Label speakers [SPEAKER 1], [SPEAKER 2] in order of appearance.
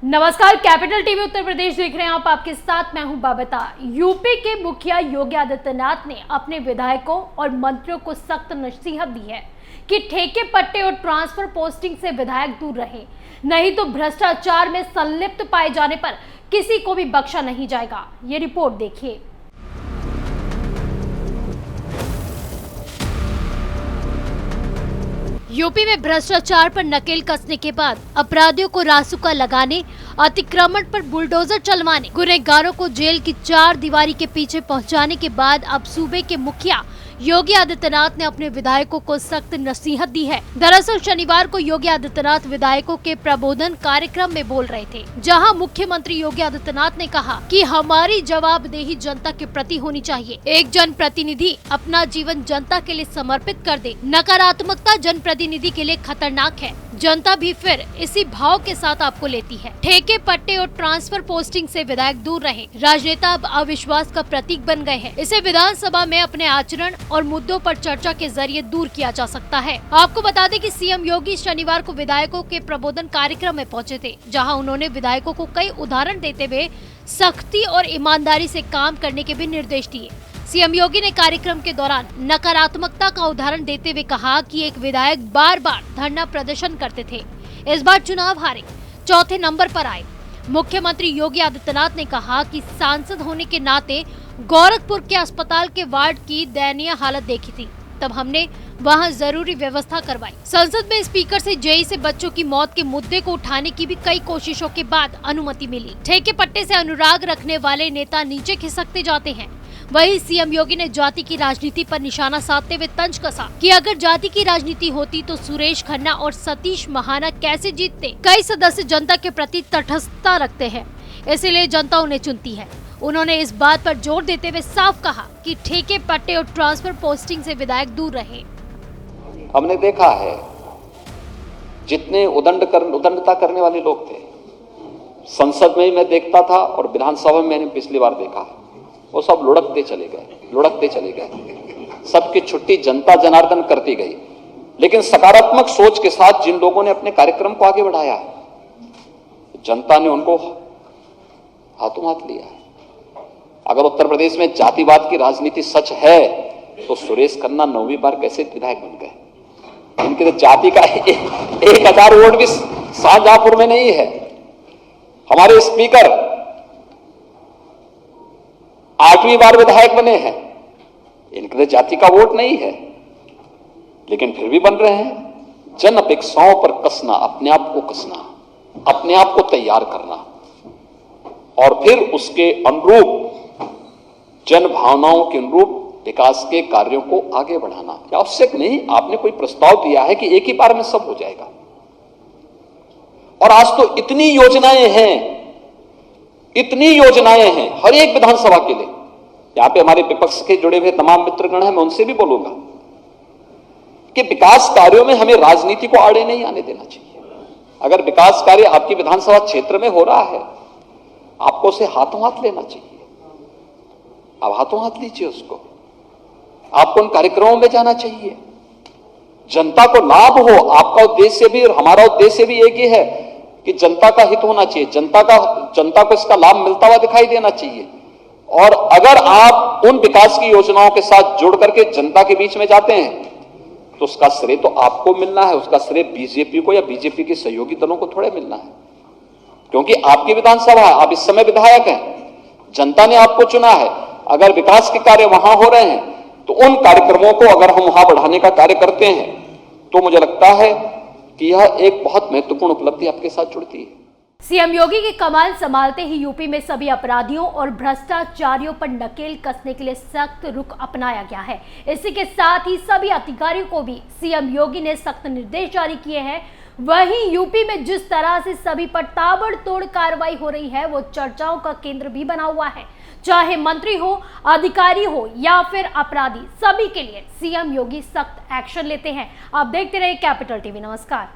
[SPEAKER 1] नमस्कार, capital TV Uttar Pradesh देख रहे हैं आप। आपके साथ मैं हूं बबीता। यूपी के मुखिया योगी आदित्यनाथ ने अपने विधायकों और मंत्रियों को सख्त नसीहत दी है कि ठेके पट्टे और ट्रांसफर पोस्टिंग से विधायक दूर रहे, नहीं तो भ्रष्टाचार में संलिप्त पाए जाने पर किसी को भी बख्शा नहीं जाएगा। ये रिपोर्ट देखिए। यूपी में भ्रष्टाचार पर नकेल कसने के बाद अपराधियों को रासुका लगाने, अतिक्रमण पर बुलडोजर चलवाने, गुनहगारों को जेल की चार दीवारी के पीछे पहुंचाने के बाद अब सूबे के मुखिया योगी आदित्यनाथ ने अपने विधायकों को सख्त नसीहत दी है। दरअसल शनिवार को योगी आदित्यनाथ विधायकों के प्रबोधन कार्यक्रम में बोल रहे थे, जहां मुख्यमंत्री योगी आदित्यनाथ ने कहा कि हमारी जवाबदेही जनता के प्रति होनी चाहिए। एक जनप्रतिनिधि अपना जीवन जनता के लिए समर्पित कर दे, नकारात्मकता जनप्रतिनिधि के लिए खतरनाक है। जनता भी फिर इसी भाव के साथ आपको लेती है। ठेके पट्टे और ट्रांसफर पोस्टिंग से विधायक दूर रहे। राजनेता अब अविश्वास का प्रतीक बन गए हैं। इसे विधानसभा में अपने आचरण और मुद्दों पर चर्चा के जरिए दूर किया जा सकता है। आपको बता दें कि सीएम योगी शनिवार को विधायकों के प्रबोधन कार्यक्रम में पहुंचे थे, जहां उन्होंने विधायकों को कई उदाहरण देते हुए सख्ती और ईमानदारी से काम करने के भी निर्देश दिए। सीएम योगी ने कार्यक्रम के दौरान नकारात्मकता का उदाहरण देते हुए कहा कि एक विधायक बार बार धरना प्रदर्शन करते थे, इस बार चुनाव हारे, चौथे नंबर पर आए। मुख्यमंत्री योगी आदित्यनाथ ने कहा कि सांसद होने के नाते गोरखपुर के अस्पताल के वार्ड की दयनीय हालत देखी थी, तब हमने वहां जरूरी व्यवस्था करवाई। संसद में स्पीकर से जेई से बच्चों की मौत के मुद्दे को उठाने की भी कई कोशिशों के बाद अनुमति मिली। ठेके पट्टे से अनुराग रखने वाले नेता नीचे खिसकते जाते हैं। वहीं सीएम योगी ने जाति की राजनीति पर निशाना साधते हुए तंज कसा कि अगर जाति की राजनीति होती तो सुरेश खन्ना और सतीश महाना कैसे जीतते। कई सदस्य जनता के प्रति तटस्थता रखते हैं, इसीलिए जनता उन्हें चुनती है। उन्होंने इस बात पर जोर देते हुए साफ कहा कि ठेके पट्टे और ट्रांसफर पोस्टिंग से विधायक दूर रहे।
[SPEAKER 2] हमने देखा है जितने उदंडता करने वाले लोग थे, संसद में मैं देखता था और विधानसभा में मैंने पिछली बार देखा, वो सब लुढ़कते चले गए। सबकी छुट्टी जनता जनार्दन करती गई। लेकिन सकारात्मक सोच के साथ जिन लोगों ने अपने कार्यक्रम को आगे बढ़ाया है, जनता ने उनको हाथों हाथ लिया है। अगर उत्तर प्रदेश में जातिवाद की राजनीति सच है तो सुरेश खन्ना 9वीं बार कैसे विधायक बन गए? इनके तो जाति का 1000 वोट भी शाहजहांपुर में नहीं है। हमारे स्पीकर 8वीं बार विधायक बने हैं, इनके तो जाति का वोट नहीं है, लेकिन फिर भी बन रहे हैं। जन अपेक्षाओं पर कसना, अपने आप को कसना, अपने आप को तैयार करना और फिर उसके अनुरूप जन भावनाओं के अनुरूप विकास के कार्यों को आगे बढ़ाना आवश्यक नहीं। आपने कोई प्रस्ताव दिया है कि एक ही बार में सब हो जाएगा, और आज तो इतनी योजनाएं हैं हर एक विधानसभा के लिए। यहां पे हमारे विपक्ष के जुड़े हुए तमाम मित्रगण हैं, मैं उनसे भी बोलूंगा कि विकास कार्यों में हमें राजनीति को आड़े नहीं आने देना चाहिए। अगर विकास कार्य आपकी विधानसभा क्षेत्र में हो रहा है, आपको उसे हाथों हाथ लेना चाहिए। आप हाथों हाथ लीजिए उसको, आपको उन कार्यक्रमों में जाना चाहिए, जनता को लाभ हो। आपका उद्देश्य भी और हमारा उद्देश्य भी एक ही है कि जनता का हित होना चाहिए, जनता को इसका लाभ मिलता हुआ दिखाई देना चाहिए। और अगर आप उन विकास की योजनाओं के साथ जुड़ करके जनता के बीच में जाते हैं तो उसका श्रेय तो आपको मिलना है, उसका श्रेय बीजेपी को या बीजेपी के सहयोगी दलों को थोड़े मिलना है, क्योंकि आपकी विधानसभा है, आप इस समय विधायक हैं, जनता ने आपको चुना है। अगर विकास के कार्य वहां हो रहे हैं तो उन कार्यक्रमों को अगर हम वहां बढ़ाने का कार्य करते हैं तो मुझे लगता है कि यह एक बहुत महत्वपूर्ण उपलब्धि आपके साथ जुड़ती है।
[SPEAKER 1] सीएम योगी की कमान संभालते ही यूपी में सभी अपराधियों और भ्रष्टाचारियों पर नकेल कसने के लिए सख्त रुख अपनाया गया है। इसी के साथ ही सभी अधिकारियों को भी सीएम योगी ने सख्त निर्देश जारी किए हैं। वहीं यूपी में जिस तरह से सभी पर ताबड़तोड़ कार्रवाई हो रही है, वो चर्चाओं का केंद्र भी बना हुआ है। चाहे मंत्री हो, अधिकारी हो या फिर अपराधी, सभी के लिए सीएम योगी सख्त एक्शन लेते हैं। आप देखते रहिए कैपिटल टीवी। नमस्कार।